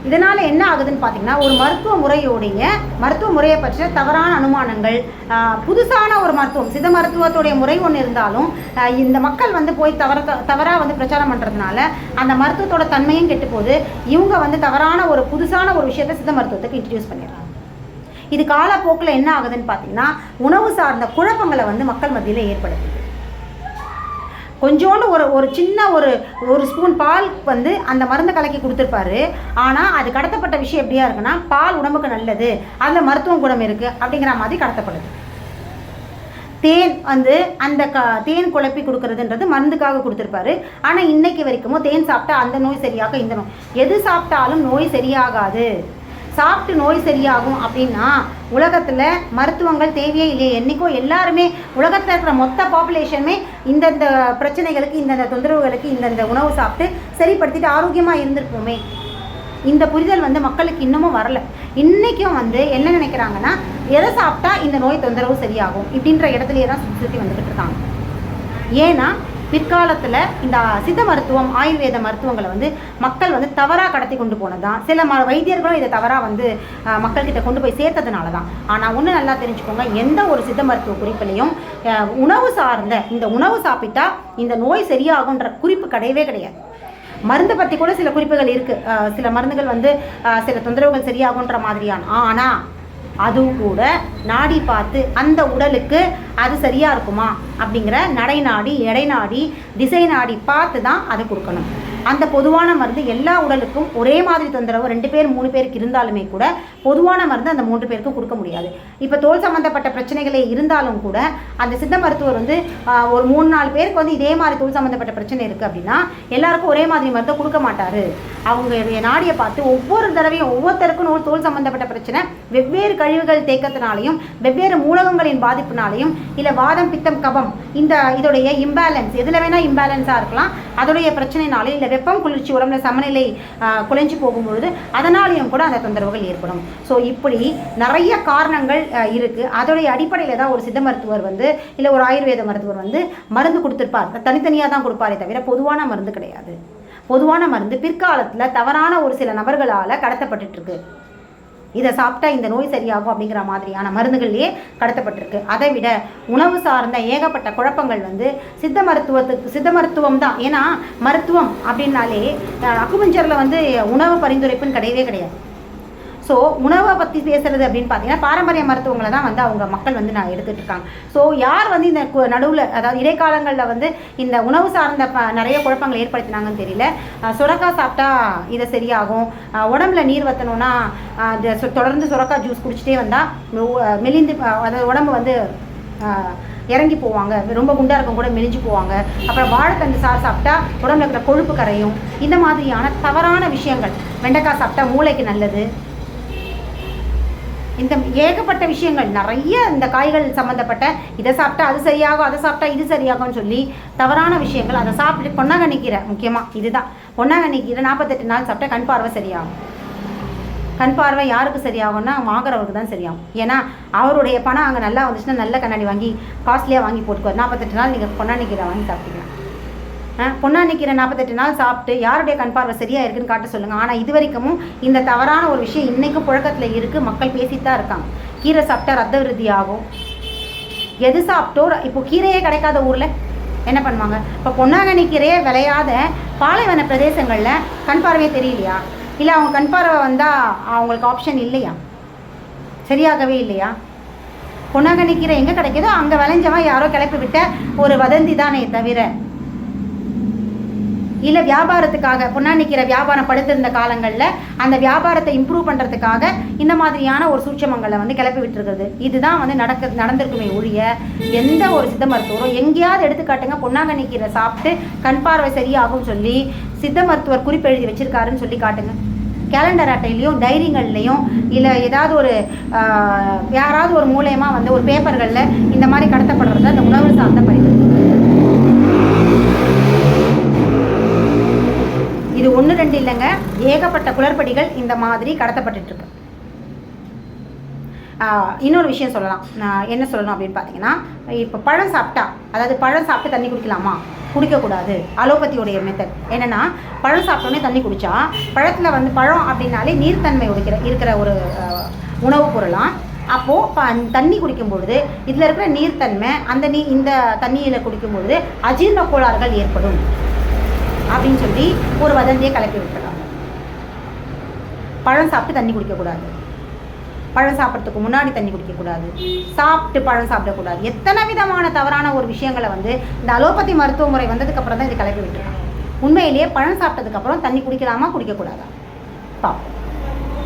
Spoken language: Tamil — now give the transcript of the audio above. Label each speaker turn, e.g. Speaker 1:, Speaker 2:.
Speaker 1: இதனால் என்ன ஆகுதுன்னு பார்த்தீங்கன்னா, ஒரு மருத்துவ முறையை பற்றிய தவறான அனுமானங்கள், புதுசான ஒரு மருத்துவம், சித்த மருத்துவத்துடைய முறை ஒன்று இருந்தாலும் இந்த மக்கள் வந்து போய் தவறாக வந்து பிரச்சாரம் பண்ணுறதுனால அந்த மருத்துவத்தோட தன்மையும் கெட்டு போகுது. இவங்க வந்து தவறான ஒரு புதுசான ஒரு விஷயத்தை சித்த மருத்துவத்துக்கு இன்ட்ரடியூஸ் பண்ணிடுறாங்க. இது காலப்போக்கில் என்ன ஆகுதுன்னு பார்த்தீங்கன்னா, உணவு சார்ந்த குழப்பங்களை வந்து மக்கள் மத்தியில் ஏற்படுத்துது. கொஞ்சோண்டு ஒரு சின்ன ஒரு ஸ்பூன் பால் வந்து அந்த மருந்தை கலக்கி கொடுத்துருப்பாரு. ஆனால் அது கடத்தப்பட்ட விஷயம் எப்படியா இருக்குன்னா, பால் உடம்புக்கு நல்லது, அதில் மருத்துவ குணம் இருக்குது அப்படிங்கிற மாதிரி கடத்தப்படுது. தேன் வந்து அந்த தேன் குழப்பி கொடுக்கறதுன்றது மருந்துக்காக கொடுத்துருப்பாரு. ஆனால் இன்னைக்கு வரைக்கும் தேன் சாப்பிட்டா அந்த நோய் சரியாக, இந்த நோய் எது சாப்பிட்டாலும் நோய் சரியாகாது. சாப்பிட்டு நோய் சரியாகும் அப்படின்னா உலகத்தில் மருத்துவங்கள் தேவையே இல்லையே. என்றைக்கோ எல்லாருமே உலகத்தில் இருக்கிற மொத்த பாப்புலேஷனுமே இந்தந்த பிரச்சனைகளுக்கு, இந்தந்த தொந்தரவுகளுக்கு இந்தந்த உணவு சாப்பிட்டு சரிப்படுத்திட்டு ஆரோக்கியமாக இருந்திருப்போமே. இந்த புரிதல் வந்து மக்களுக்கு இன்னமும் வரலை. இன்றைக்கும் வந்து என்ன நினைக்கிறாங்கன்னா, எதை சாப்பிட்டா இந்த நோய் தொந்தரவு சரியாகும் இப்படின்ற இடத்துலையே தான் சுற்றி வந்துக்கிட்டு இருக்காங்க. ஏன்னா பிற்காலத்தில் இந்த சித்த மருத்துவம், ஆயுர்வேத மருத்துவங்களை வந்து மக்கள் வந்து தவறாக கடத்தி கொண்டு போனது தான். சில வைத்தியர்களும் இதை தவறாக வந்து மக்கள்கிட்ட கொண்டு போய் சேர்த்ததுனால தான். ஆனால் ஒன்று நல்லா தெரிஞ்சுக்கோங்க, எந்த ஒரு சித்த மருத்துவ குறிப்பிலையும் உணவு சார்ந்த இந்த உணவு சாப்பிட்டா இந்த நோய் சரியாகுன்ற குறிப்பு கிடையவே கிடையாது. மருந்து பற்றி கூட சில குறிப்புகள் இருக்குது. சில மருந்துகள் வந்து சில தொந்தரவுகள் சரியாகுன்ற மாதிரியான, ஆனால் அதுவும் கூட நாடி பார்த்து அந்த உடலுக்கு அது சரியாக இருக்குமா அப்படிங்கிற நடை நாடி, எடை நாடி, திசை நாடி பார்த்து தான் அதை கொடுக்கணும். அந்த பொதுவான மருந்து எல்லா உடலுக்கும் ஒரே மாதிரி தொந்தரவு 2 பேர் 3 பேருக்கு இருந்தாலுமே கூட பொதுவான மருந்து அந்த 3 பேருக்கும் கொடுக்க முடியாது. இப்போ தோல் சம்மந்தப்பட்ட பிரச்சனைகளே இருந்தாலும் கூட அந்த சித்த மருத்துவர் வந்து ஒரு 3-4 பேருக்கு வந்து இதே மாதிரி தோல் சம்மந்தப்பட்ட பிரச்சனை இருக்குது அப்படின்னா எல்லாருக்கும் ஒரே மாதிரி மருந்தை கொடுக்க மாட்டார். அவங்களுடைய நாடியை பார்த்து ஒவ்வொரு தடவையும் ஒவ்வொருத்தருக்கும் தோல் சம்மந்தப்பட்ட பிரச்சனை வெவ்வேறு கழிவுகள் தேக்கத்தினாலையும் வெவ்வேறு மூலகங்களின் பாதிப்புனாலையும் இல்லை வாதம், பித்தம், கபம் இதோடைய இம்பேலன்ஸ், எதில் வேணால் இம்பேலன்ஸாக இருக்கலாம், அதோடைய பிரச்சனைனாலே இல்லை வெப்பம் குளிர்ச்சி உடம்புல சமநிலை குலைஞ்சு போகும்பொழுது அதனாலேயும் கூட அந்த தொந்தரவுகள் ஏற்படும். ஸோ இப்படி நிறைய காரணங்கள் இருக்குது. அதோடைய அடிப்படையில் தான் ஒரு சித்த மருத்துவர் வந்து இல்லை ஒரு ஆயுர்வேத மருத்துவர் வந்து மருந்து கொடுத்துருப்பார். தனித்தனியாக தான் கொடுப்பாரே தவிர பொதுவான மருந்து கிடையாது. பொதுவான மருந்து பிற்காலத்தில் தவறான ஒரு சில நபர்களால் கடத்தப்பட்டுருக்கு. இதை சாப்பிட்டா இந்த நோய் சரியாகும் அப்படிங்கிற மாதிரியான மருந்துகள்லேயே கடத்தப்பட்டிருக்கு. அதை விட உணவு சார்ந்த ஏகப்பட்ட குழப்பங்கள் வந்து சித்த மருத்துவம் தான். ஏன்னா மருத்துவம் அப்படின்னாலே அக்குபஞ்சரில் வந்து உணவு பரிந்துரைப்புன்னு கிடையவே கிடையாது. ஸோ உணவை பற்றி பேசுகிறது அப்படின்னு பார்த்தீங்கன்னா பாரம்பரிய மருத்துவங்களை தான் வந்து அவங்க மக்கள் வந்து நான் எடுத்துகிட்டு இருக்காங்க. ஸோ யார் வந்து இந்த நடுவில், அதாவது இடைக்காலங்களில் வந்து இந்த உணவு சார்ந்த நிறைய குழப்பங்களை ஏற்படுத்தினாங்கன்னு தெரியல. சுரக்காய் சாப்பிட்டா இதை சரியாகும், உடம்புல நீர் வற்றணும்னா தொடர்ந்து சுரக்காய் ஜூஸ் குடிச்சிட்டே வந்தால் மெலிந்து, அதாவது உடம்பு வந்து இறங்கி போவாங்க, ரொம்ப குண்டாக இருக்கும் கூட மெலிஞ்சு போவாங்க. அப்புறம் வாழைத்தண்டு சாறு சாப்பிட்டா உடம்புல இருக்கிற கொழுப்பு கரையும். இந்த மாதிரியான தவறான விஷயங்கள். வெண்டைக்காய் சாப்பிட்டா மூளைக்கு நல்லது. இந்த ஏகப்பட்ட விஷயங்கள் நிறைய இந்த காய்கள் சம்மந்தப்பட்ட இதை சாப்பிட்டா அது சரியாகும், அதை சாப்பிட்டா இது சரியாகும்னு சொல்லி தவறான விஷயங்கள். அதை சாப்பிட்டு பொன்னாங்கண்ணி கீரை, முக்கியமாக இதுதான் பொன்னாங்கண்ணி கீரை 48 நாள் சாப்பிட்டா கண் பார்வை சரியாகும். கண் பார்வை யாருக்கு சரியாகும்னா வாங்குறவருக்கு தான் சரியாகும். ஏன்னா அவருடைய பணம் அங்கே நல்லா வந்துச்சுன்னா நல்ல கண்ணாடி வாங்கி காஸ்ட்லியாக வாங்கி போட்டுக்குவார். 48 நாள் நீங்கள் பொன்னாங்கண்ணி கீரை வாங்கி சாப்பிட்டுக்கலாம். பொன்னாங்கண்ணி கீரை 48 நாள் சாப்பிட்டு யாருடைய கண் பார்வை சரியாக இருக்குன்னு காட்ட சொல்லுங்கள். ஆனால் இது வரைக்கும் இந்த தவறான ஒரு விஷயம் இன்றைக்கும் புழக்கத்தில் இருக்குது. மக்கள் பேசிட்டு தான் இருக்காங்க. கீரை சாப்பிட்டா ரத்த விருத்தி ஆகும். எது சாப்பிட்டோ இப்போ கீரையே கிடைக்காத ஊரில் என்ன பண்ணுவாங்க? இப்போ பொன்னாங்கண்ணி கீரையே விளையாத பாலைவன பிரதேசங்களில் கண் பார்வையே தெரியலையா? இல்லை அவங்க கண் பார்வை வந்தால் அவங்களுக்கு ஆப்ஷன் இல்லையா? சரியாகவே இல்லையா? பொன்னாங்கண்ணி கீரை எங்கே கிடைக்குதோ அங்கே விளைஞ்சவன் யாரோ கிளப்பி விட்ட ஒரு வதந்தி தானே தவிர, இல்லை வியாபாரத்துக்காக பொன்னாங்கண்ணி கீரை வியாபாரம் படுத்திருந்த காலங்களில் அந்த வியாபாரத்தை இம்ப்ரூவ் பண்ணுறதுக்காக இந்த மாதிரியான ஒரு சூட்சமங்களை வந்து கிளப்பி விட்டுருக்குது. இதுதான் வந்து நடந்திருக்குமே ஒழிய எந்த ஒரு சித்த மருத்துவரும் எங்கேயாவது எடுத்துக்காட்டுங்க பொன்னாங்கண்ணி கீரை சாப்பிட்டு கண் பார்வை சரியாகும்னு சொல்லி சித்த மருத்துவர் குறிப்பு எழுதி வச்சிருக்காருன்னு சொல்லி காட்டுங்க. கேலண்டர் அட்டையிலையும் டைரிங்கள்லையும் இல்லை ஏதாவது ஒரு யாராவது ஒரு மூலயமா வந்து ஒரு பேப்பர்களில் இந்த மாதிரி கடத்தப்படுறது அந்த உணவு சார்ந்த பரிந்துரை. இது 1-2 இல்லைங்க, ஏகப்பட்ட குளறுபடிகள் இந்த மாதிரி கடத்தப்பட்டுருக்கு. இன்னொரு விஷயம் சொல்லலாம். என்ன சொல்லணும் அப்படின்னு பார்த்தீங்கன்னா, இப்போ பழம் சாப்பிட்டா, அதாவது பழம் சாப்பிட்டு தண்ணி குடிக்கலாமா? குடிக்கக்கூடாது. அலோபதியோடைய மெத்தட் என்னென்னா, பழம் சாப்பிட்டோன்னே தண்ணி குடித்தா, பழத்தில் வந்து பழம் அப்படின்னாலே நீர்த்தன்மை இருக்கிற ஒரு உணவுப் பொருளாம். அப்போது தண்ணி குடிக்கும்பொழுது இதில் இருக்கிற நீர்த்தன்மை இந்த தண்ணியில் குடிக்கும்பொழுது அஜீரண கோளாறுகள் ஏற்படும் அப்படின்னு சொல்லி ஒரு வதந்தியை கலப்பி விட்டுறாங்க. பழம் சாப்பிட்டு தண்ணி குடிக்கக்கூடாது, பழம் சாப்பிட்றதுக்கு முன்னாடி தண்ணி குடிக்கக்கூடாது, சாப்பிட்டு பழம் சாப்பிடக்கூடாது. எத்தனை விதமான தவறான ஒரு விஷயங்களை வந்து இந்த அலோபதி மருத்துவ முறை வந்ததுக்கப்புறம் தான் இது கலப்பி விட்டுருக்காங்க. உண்மையிலேயே பழம் சாப்பிட்டதுக்கப்புறம் தண்ணி குடிக்கலாமா குடிக்கக்கூடாதா பார்ப்போம்.